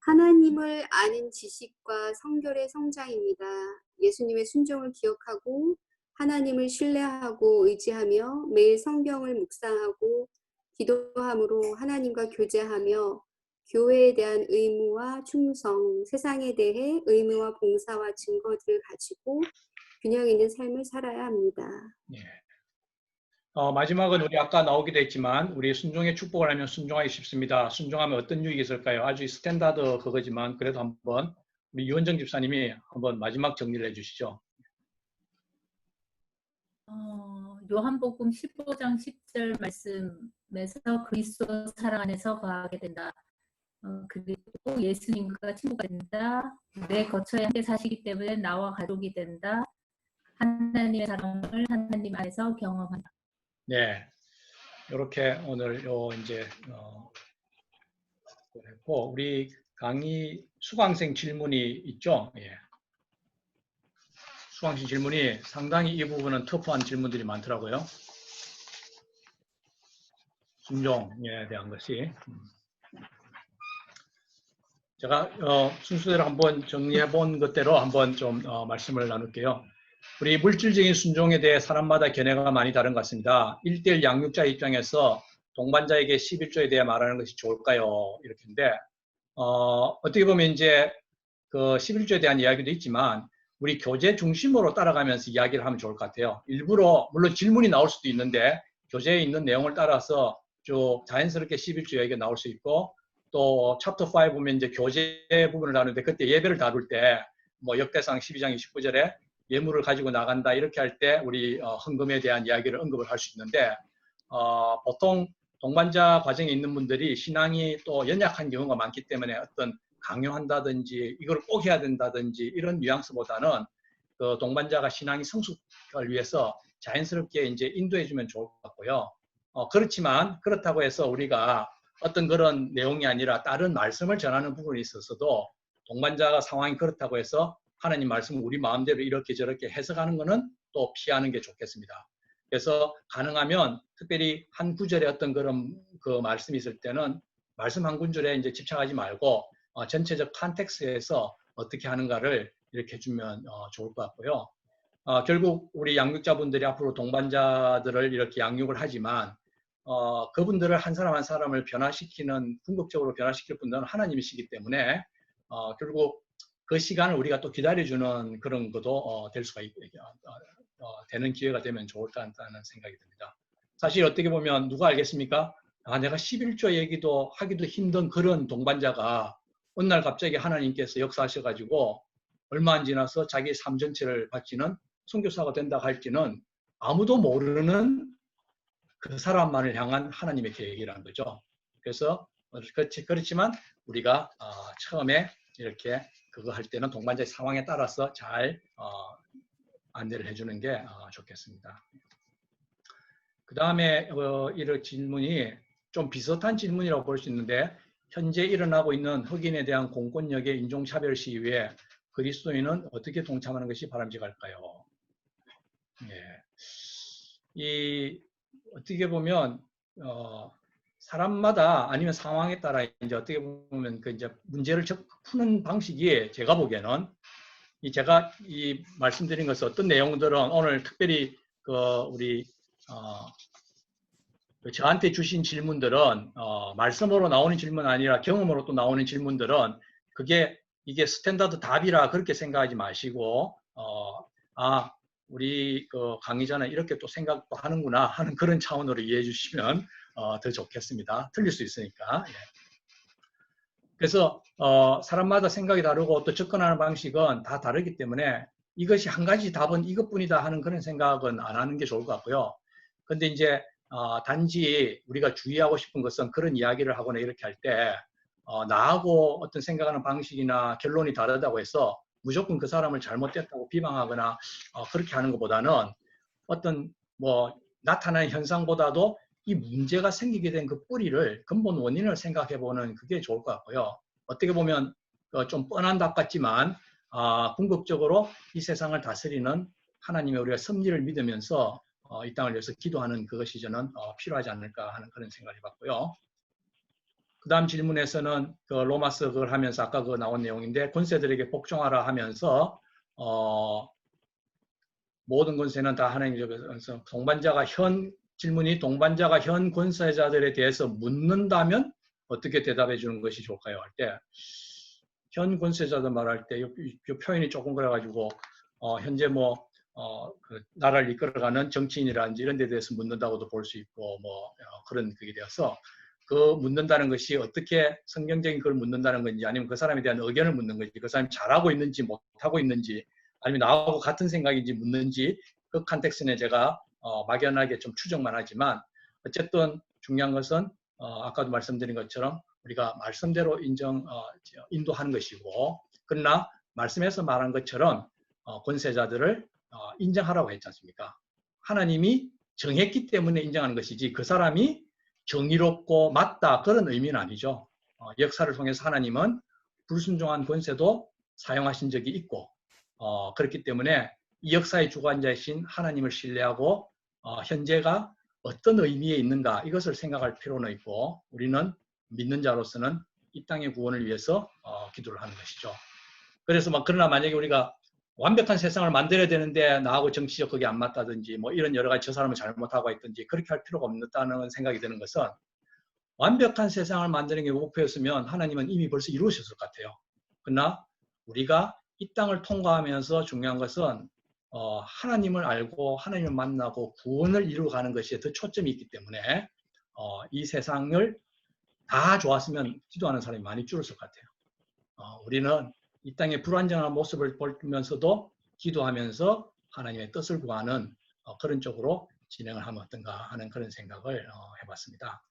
하나님을 아는 지식과 성결의 성장입니다. 예수님의 순종을 기억하고 하나님을 신뢰하고 의지하며 매일 성경을 묵상하고 기도함으로 하나님과 교제하며 교회에 대한 의무와 충성, 세상에 대해 의무와 봉사와 증거들을 가지고 균형 있는 삶을 살아야 합니다. 예. 마지막은 우리 아까 나오기도 했지만 우리 순종의 축복을 하면 순종하기 쉽습니다. 순종하면 어떤 유익이 있을까요? 아주 스탠다드 그거지만 그래도 한번 우리 유원정 집사님이 한번 마지막 정리를 해주시죠. 요한복음 15장 10절 말씀에서 그리스도 사랑 안에서 거하게 된다. 그리고 예수님과 친구가 된다. 내 거처에 함께 사시기 때문에 나와 가족이 된다. 하나님의 사랑을 하나님 안에서 경험한다. 네, 이렇게 오늘 이제 했고 우리 강의 수강생 질문이 있죠. 예. 수강생 질문이 상당히 이 부분은 터프한 질문들이 많더라고요. 순종에 대한 것이. 제가 순서대로 한번 정리해 본 것대로 한번 좀 말씀을 나눌게요. 우리 물질적인 순종에 대해 사람마다 견해가 많이 다른 것 같습니다. 1:1 양육자 입장에서 동반자에게 11조에 대해 말하는 것이 좋을까요? 이렇게인데 어떻게 보면 이제 그 11조에 대한 이야기도 있지만 우리 교재 중심으로 따라가면서 이야기를 하면 좋을 것 같아요. 일부러 물론 질문이 나올 수도 있는데 교재에 있는 내용을 따라서 쭉 자연스럽게 11조 얘기가 나올 수 있고 또 챕터 5 보면 이제 교재 부분을 다루는데 그때 예배를 다룰 때 뭐 역대상 12장 29절에 예물을 가지고 나간다 이렇게 할 때 우리 헌금에 대한 이야기를 언급을 할 수 있는데 보통 동반자 과정에 있는 분들이 신앙이 또 연약한 경우가 많기 때문에 어떤 강요한다든지 이걸 꼭 해야 된다든지 이런 뉘앙스보다는 그 동반자가 신앙이 성숙을 위해서 자연스럽게 이제 인도해주면 좋을 것 같고요. 그렇지만 그렇다고 해서 우리가 어떤 그런 내용이 아니라 다른 말씀을 전하는 부분이 있어서도 동반자가 상황이 그렇다고 해서 하나님 말씀을 우리 마음대로 이렇게 저렇게 해석하는 것은 또 피하는 게 좋겠습니다. 그래서 가능하면 특별히 한 구절에 어떤 그런 그 말씀이 있을 때는 말씀 한 구절에 이제 집착하지 말고 전체적 컨텍스트에서 어떻게 하는가를 이렇게 해주면 좋을 것 같고요. 결국 우리 양육자분들이 앞으로 동반자들을 이렇게 양육을 하지만 그분들을 한 사람 한 사람을 변화시키는 궁극적으로 변화시킬 분들은 하나님이시기 때문에 결국 그 시간을 우리가 또 기다려주는 그런 것도 될 수가 되는 기회가 되면 좋을 것 같다는 생각이 듭니다. 사실 어떻게 보면 누가 알겠습니까? 내가 11조 얘기도 하기도 힘든 그런 동반자가 어느 날 갑자기 하나님께서 역사하셔가지고 얼마 안 지나서 자기 삶 전체를 바치는 선교사가 된다고 할지는 아무도 모르는 그 사람만을 향한 하나님의 계획이라는 거죠. 그래서 그렇지만 우리가 처음에 이렇게 그거 할 때는 동반자의 상황에 따라서 잘 안내를 해주는 게 좋겠습니다. 그 다음에 이런 질문이 좀 비슷한 질문이라고 볼 수 있는데 현재 일어나고 있는 흑인에 대한 공권력의 인종차별 시위에 그리스도인은 어떻게 동참하는 것이 바람직할까요? 이 어떻게 보면 사람마다 아니면 상황에 따라 이제 어떻게 보면 그 이제 문제를 푸는 방식이 제가 보기에는 제가 이 말씀드린 것은 어떤 내용들은 오늘 특별히 그 우리 저한테 주신 질문들은 말씀으로 나오는 질문 아니라 경험으로 또 나오는 질문들은 이게 스탠다드 답이라 그렇게 생각하지 마시고 우리 그 강의자는 이렇게 또 생각도 하는구나 하는 그런 차원으로 이해해 주시면 더 좋겠습니다. 틀릴 수 있으니까. 예. 그래서 사람마다 생각이 다르고 또 접근하는 방식은 다 다르기 때문에 이것이 한 가지 답은 이것뿐이다 하는 그런 생각은 안 하는 게 좋을 것 같고요. 근데 이제 단지 우리가 주의하고 싶은 것은 그런 이야기를 하거나 이렇게 할 때 나하고 어떤 생각하는 방식이나 결론이 다르다고 해서 무조건 그 사람을 잘못됐다고 비방하거나 그렇게 하는 것보다는 어떤 뭐 나타나는 현상보다도 이 문제가 생기게 된 그 뿌리를 근본 원인을 생각해 보는 그게 좋을 것 같고요. 어떻게 보면 좀 뻔한 답 같지만 궁극적으로 이 세상을 다스리는 하나님의 우리가 섭리를 믿으면서 이 땅을 위해서 기도하는 그것이 저는 필요하지 않을까 하는 그런 생각을 해봤고요. 그 다음 질문에서는 그 로마서 그걸 하면서 아까 그 나온 내용인데 권세들에게 복종하라 하면서 모든 권세는 다 하나님께서 질문이 동반자가 현 권세자들에 대해서 묻는다면 어떻게 대답해 주는 것이 좋을까요? 할 때 현 권세자들 말할 때 이 표현이 조금 그래가지고 현재 그 나라를 이끌어가는 정치인이라든지 이런 데 대해서 묻는다고도 볼 수 있고 그런 그게 되어서 그 묻는다는 것이 어떻게 성경적인 걸 묻는다는 건지 아니면 그 사람에 대한 의견을 묻는 건지 그 사람이 잘하고 있는지 못하고 있는지 아니면 나하고 같은 생각인지 묻는지 그 컨텍스트는 제가 막연하게 좀 추정만 하지만 어쨌든 중요한 것은 아까도 말씀드린 것처럼 우리가 말씀대로 인도하는 것이고 그러나 말씀에서 말한 것처럼 권세자들을 인정하라고 했지 않습니까? 하나님이 정했기 때문에 인정하는 것이지 그 사람이 정의롭고 맞다 그런 의미는 아니죠. 역사를 통해서 하나님은 불순종한 권세도 사용하신 적이 있고 그렇기 때문에 이 역사의 주관자이신 하나님을 신뢰하고 현재가 어떤 의미에 있는가 이것을 생각할 필요는 있고 우리는 믿는 자로서는 이 땅의 구원을 위해서 기도를 하는 것이죠. 그래서 그러나 만약에 우리가 완벽한 세상을 만들어야 되는데 나하고 정치적 그게 안 맞다든지 뭐 이런 여러 가지 저 사람을 잘못하고 있든지 그렇게 할 필요가 없다는 생각이 드는 것은 완벽한 세상을 만드는 게 목표였으면 하나님은 이미 벌써 이루셨을 것 같아요. 그러나 우리가 이 땅을 통과하면서 중요한 것은 하나님을 알고 하나님을 만나고 구원을 이루어가는 것에 더 초점이 있기 때문에 이 세상을 다 좋았으면 기도하는 사람이 많이 줄었을 것 같아요. 우리는 이 땅의 불완전한 모습을 보면서도 기도하면서 하나님의 뜻을 구하는 그런 쪽으로 진행을 하면 어떤가 하는 그런 생각을 해봤습니다.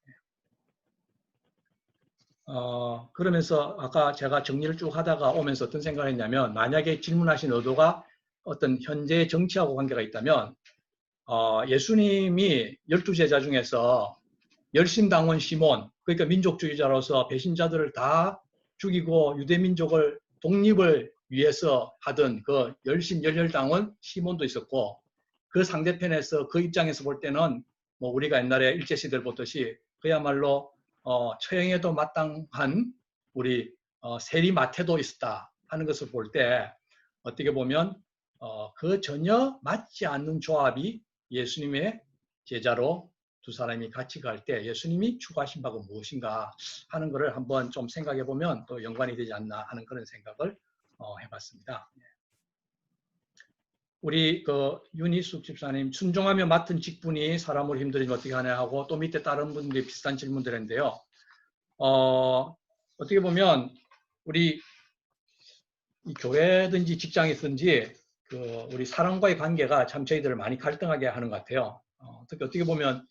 그러면서 아까 제가 정리를 쭉 하다가 오면서 어떤 생각을 했냐면 만약에 질문하신 의도가 어떤 현재 정치하고 관계가 있다면 예수님이 12제자 중에서 열심당원 시몬 그러니까 민족주의자로서 배신자들을 다 죽이고 유대민족을 독립을 위해서 하던 그 열렬당원 시몬도 있었고 그 상대편에서 그 입장에서 볼 때는 뭐 우리가 옛날에 일제시대를 보듯이 그야말로 처형에도 마땅한 우리 세리마태도 있었다 하는 것을 볼 때 어떻게 보면 그 전혀 맞지 않는 조합이 예수님의 제자로 두 사람이 같이 갈 때 예수님이 추구하신 바가 무엇인가 하는 것을 한번 좀 생각해 보면 또 연관이 되지 않나 하는 그런 생각을 해봤습니다. 우리 윤희숙 집사님 순종하며 맡은 직분이 사람을 힘들이면 어떻게 하냐 하고 또 밑에 다른 분들이 비슷한 질문들 했는데요. 어떻게 보면 우리 이 교회든지 직장이든지 우리 사람과의 관계가 참 저희들을 많이 갈등하게 하는 것 같아요. 특히 어떻게 보면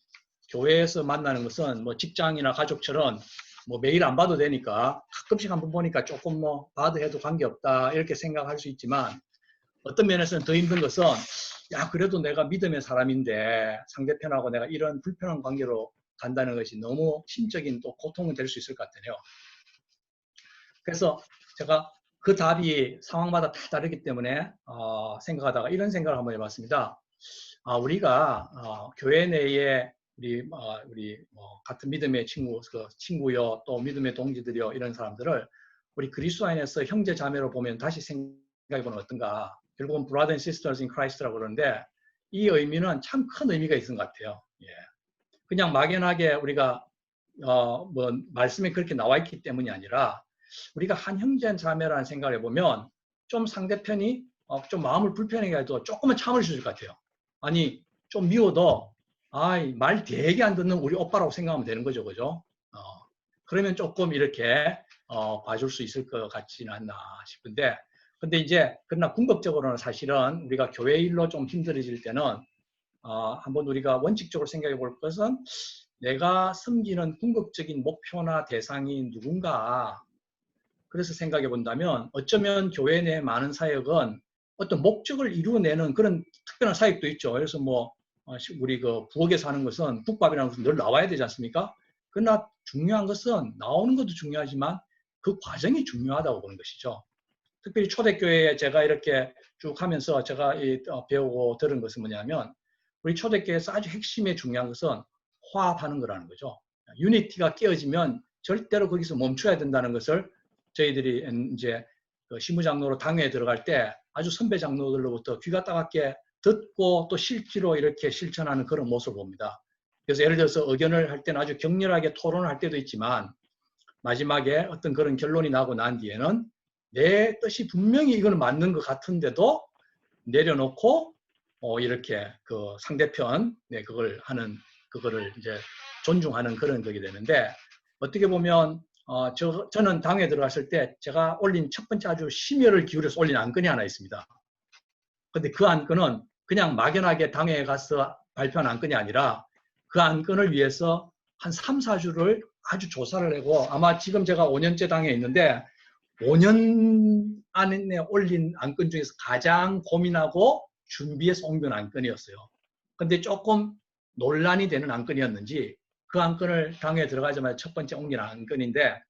교회에서 만나는 것은 뭐 직장이나 가족처럼 뭐 매일 안 봐도 되니까 가끔씩 한번 보니까 조금 뭐 봐도 해도 관계없다 이렇게 생각할 수 있지만 어떤 면에서는 더 힘든 것은 야 그래도 내가 믿음의 사람인데 상대편하고 내가 이런 불편한 관계로 간다는 것이 너무 심적인 또 고통이 될 수 있을 것 같아요. 그래서 제가 그 답이 상황마다 다 다르기 때문에 생각하다가 이런 생각을 한번 해봤습니다. 우리가 교회 내에 우리 같은 믿음의 친구요 또 믿음의 동지들이요 이런 사람들을 우리 그리스도 안에서 형제 자매로 보면 다시 생각해보면 어떤가. 결국은 Brothers and Sisters in Christ라고 그러는데 이 의미는 참 큰 의미가 있는 것 같아요. 예. 그냥 막연하게 우리가 뭐 말씀에 그렇게 나와 있기 때문이 아니라 우리가 한 형제 자매라는 생각을 해보면 좀 상대편이 좀 마음을 불편하게 해도 조금은 참을 수 있을 것 같아요. 아니 좀 미워도 말 되게 안 듣는 우리 오빠라고 생각하면 되는 거죠, 그죠? 그러면 조금 이렇게 봐줄 수 있을 것 같지는 않나 싶은데, 근데 이제 그러나 궁극적으로는 사실은 우리가 교회 일로 좀 힘들어질 때는 한번 우리가 원칙적으로 생각해 볼 것은 내가 섬기는 궁극적인 목표나 대상이 누군가. 그래서 생각해 본다면 어쩌면 교회 내 많은 사역은 어떤 목적을 이루어내는 그런 특별한 사역도 있죠. 그래서 뭐 우리 부엌에 사는 것은 국밥이라는 것은 늘 나와야 되지 않습니까? 그러나 중요한 것은 나오는 것도 중요하지만 그 과정이 중요하다고 보는 것이죠. 특별히 초대교회에 제가 이렇게 쭉 하면서 제가 배우고 들은 것은 뭐냐면 우리 초대교회에서 아주 핵심에 중요한 것은 화합하는 거라는 거죠. 유니티가 깨어지면 절대로 거기서 멈춰야 된다는 것을 저희들이 이제 신부장로로 당회에 들어갈 때 아주 선배 장로들로부터 귀가 따갑게 듣고 또 실기로 이렇게 실천하는 그런 모습을 봅니다. 그래서 예를 들어서 의견을 할 때는 아주 격렬하게 토론을 할 때도 있지만 마지막에 어떤 그런 결론이 나고 난 뒤에는 내 뜻이 분명히 이거는 맞는 것 같은데도 내려놓고 이렇게 그 상대편 그거를 이제 존중하는 그런 것이 되는데 어떻게 보면 저는 당에 들어갔을 때 제가 올린 첫 번째 아주 심혈을 기울여서 올린 안건이 하나 있습니다. 근데 그 안건은 그냥 막연하게 당에 가서 발표한 안건이 아니라 그 안건을 위해서 한 3, 4주를 아주 조사를 하고 아마 지금 제가 5년째 당에 있는데 5년 안에 올린 안건 중에서 가장 고민하고 준비해서 옮긴 안건이었어요. 근데 조금 논란이 되는 안건이었는지 그 안건을 당에 들어가자마자 첫 번째 옮긴 안건인데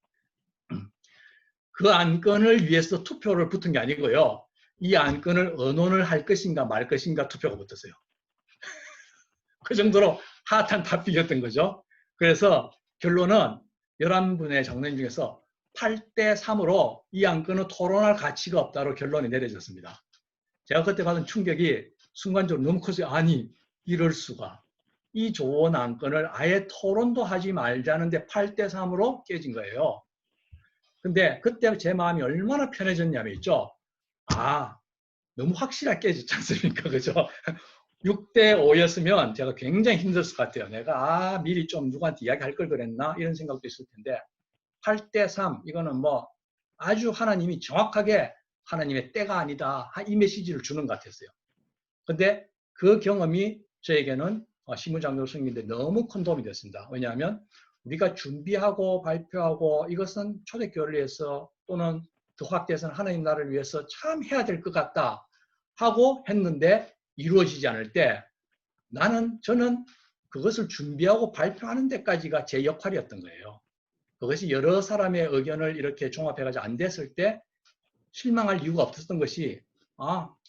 그 안건을 위해서 투표를 붙은 게 아니고요. 이 안건을 언론을 할 것인가 말 것인가 투표가 붙었어요. 그 정도로 핫한 토픽이었던 거죠. 그래서 결론은 11분의 장로님 중에서 8대3으로 이 안건은 토론할 가치가 없다로 결론이 내려졌습니다. 제가 그때 받은 충격이 순간적으로 너무 커서 아니 이럴 수가. 이 좋은 안건을 아예 토론도 하지 말자는데 8대3으로 깨진 거예요. 근데 그때 제 마음이 얼마나 편해졌냐면 있죠. 아, 너무 확실하게 깨졌지 않습니까? 그죠? 6대5였으면 제가 굉장히 힘들었을 것 같아요. 내가 미리 좀 누구한테 이야기할 걸 그랬나? 이런 생각도 있을 텐데 8대3 이거는 뭐 아주 하나님이 정확하게 하나님의 때가 아니다. 이 메시지를 주는 것 같았어요. 근데 그 경험이 저에게는 신무장로 성인인데 너무 큰 도움이 됐습니다. 왜냐하면 우리가 준비하고 발표하고 이것은 초대교회를 위해서 또는 더 확대해서는 하나님 나라를 위해서 참 해야 될 것 같다 하고 했는데 이루어지지 않을 때 저는 그것을 준비하고 발표하는 데까지가 제 역할이었던 거예요. 그것이 여러 사람의 의견을 이렇게 종합해가지고 안 됐을 때 실망할 이유가 없었던 것이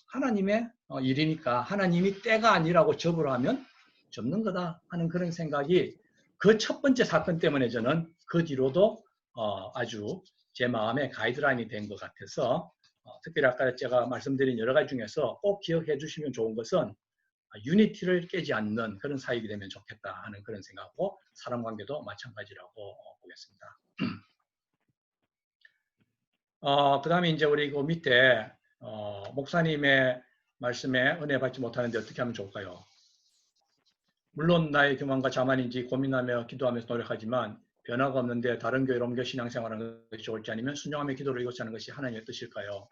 하나님의 일이니까 하나님이 때가 아니라고 접으로 하면 접는 거다 하는 그런 생각이 그 첫 번째 사건 때문에 저는 그 뒤로도 아주 제 마음의 가이드라인이 된 것 같아서 특별히 아까 제가 말씀드린 여러 가지 중에서 꼭 기억해 주시면 좋은 것은 유니티를 깨지 않는 그런 사역이 되면 좋겠다 하는 그런 생각하고 사람 관계도 마찬가지라고 보겠습니다. 그 다음에 이제 우리 그 밑에 목사님의 말씀에 은혜 받지 못하는데 어떻게 하면 좋을까요? 물론 나의 교만과 자만인지 고민하며 기도하면서 노력하지만 변화가 없는데 다른 교회로 옮겨 신앙생활하는 것이 좋을지 아니면 순종하며 기도를 이것이 하는 것이 하나님의 뜻일까요?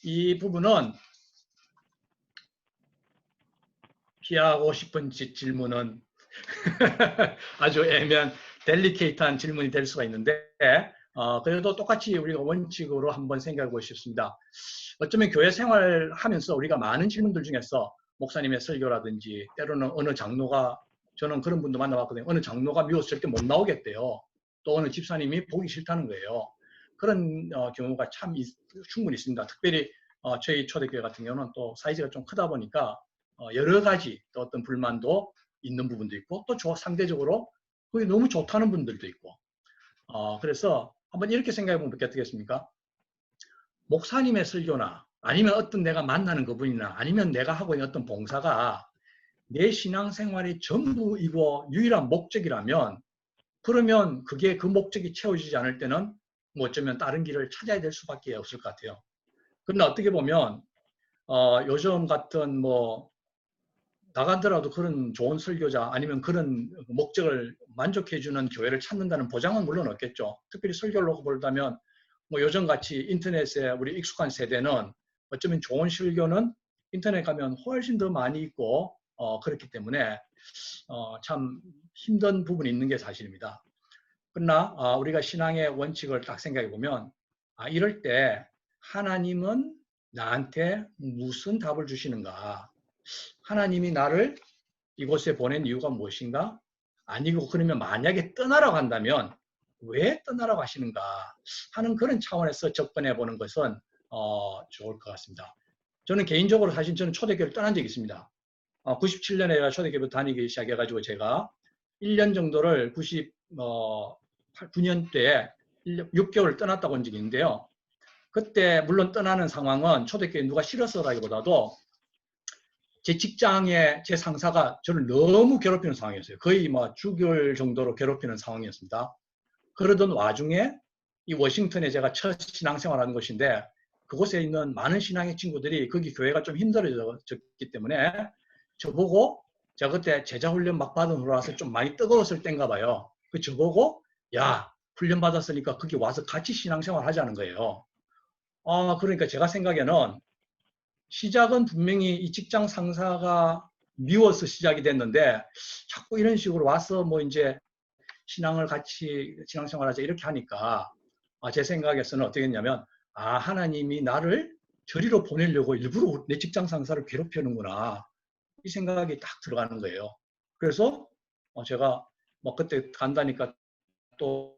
이 부분은 피하고 싶은 질문은 아주 애매한 델리케이트한 질문이 될 수가 있는데 그래도 똑같이 우리가 원칙으로 한번 생각해 보고 싶습니다. 어쩌면 교회 생활하면서 우리가 많은 질문들 중에서 목사님의 설교라든지 때로는 어느 장로가 저는 그런 분도 만나봤거든요. 어느 장로가 미웠을 때 못 나오겠대요. 또 어느 집사님이 보기 싫다는 거예요. 그런 경우가 참 충분히 있습니다. 특별히 저희 초대교회 같은 경우는 또 사이즈가 좀 크다 보니까 여러 가지 또 어떤 불만도 있는 부분도 있고 또 상대적으로 그게 너무 좋다는 분들도 있고 그래서 한번 이렇게 생각해 보면 어떻겠습니까? 목사님의 설교나 아니면 어떤 내가 만나는 그분이나 아니면 내가 하고 있는 어떤 봉사가 내 신앙생활의 전부이고 유일한 목적이라면 그러면 그게 그 목적이 채워지지 않을 때는 뭐 어쩌면 다른 길을 찾아야 될 수밖에 없을 것 같아요. 그러나 어떻게 보면 요즘 같은 뭐 나가더라도 그런 좋은 설교자 아니면 그런 목적을 만족해주는 교회를 찾는다는 보장은 물론 없겠죠. 특별히 설교를 놓고 보자면 뭐 요즘같이 인터넷에 우리 익숙한 세대는 어쩌면 좋은 설교는 인터넷 가면 훨씬 더 많이 있고 그렇기 때문에 참 힘든 부분이 있는 게 사실입니다. 그러나 우리가 신앙의 원칙을 딱 생각해 보면 이럴 때 하나님은 나한테 무슨 답을 주시는가? 하나님이 나를 이곳에 보낸 이유가 무엇인가? 아니고 그러면 만약에 떠나라고 한다면 왜 떠나라고 하시는가 하는 그런 차원에서 접근해 보는 것은 좋을 것 같습니다. 저는 개인적으로 사실 저는 초대교회를 떠난 적이 있습니다. 97년에 초대교회 다니기 시작해가지고 제가 1년 정도를 99년도에 6개월 떠났다고 한 적이 있는데요. 그때 물론 떠나는 상황은 초대교회 누가 싫어서라기보다도 제 직장에 제 상사가 저를 너무 괴롭히는 상황이었어요. 거의 뭐 죽을 정도로 괴롭히는 상황이었습니다. 그러던 와중에 이 워싱턴에 제가 첫 신앙생활하는 곳인데 그곳에 있는 많은 신앙의 친구들이 거기 교회가 좀 힘들어졌기 때문에 저보고 제가 그때 제자훈련 막 받은 후라서 좀 많이 뜨거웠을 때인가 봐요. 저보고 야 훈련 받았으니까 거기 와서 같이 신앙생활 하자는 거예요. 그러니까 제가 생각에는 시작은 분명히 이 직장 상사가 미워서 시작이 됐는데 자꾸 이런 식으로 와서 뭐 이제 신앙을 같이 신앙생활하자 이렇게 하니까 제 생각에서는 어떻게 했냐면 하나님이 나를 저리로 보내려고 일부러 내 직장 상사를 괴롭히는구나. 이 생각이 딱 들어가는 거예요. 그래서 제가 뭐 그때 간다니까 또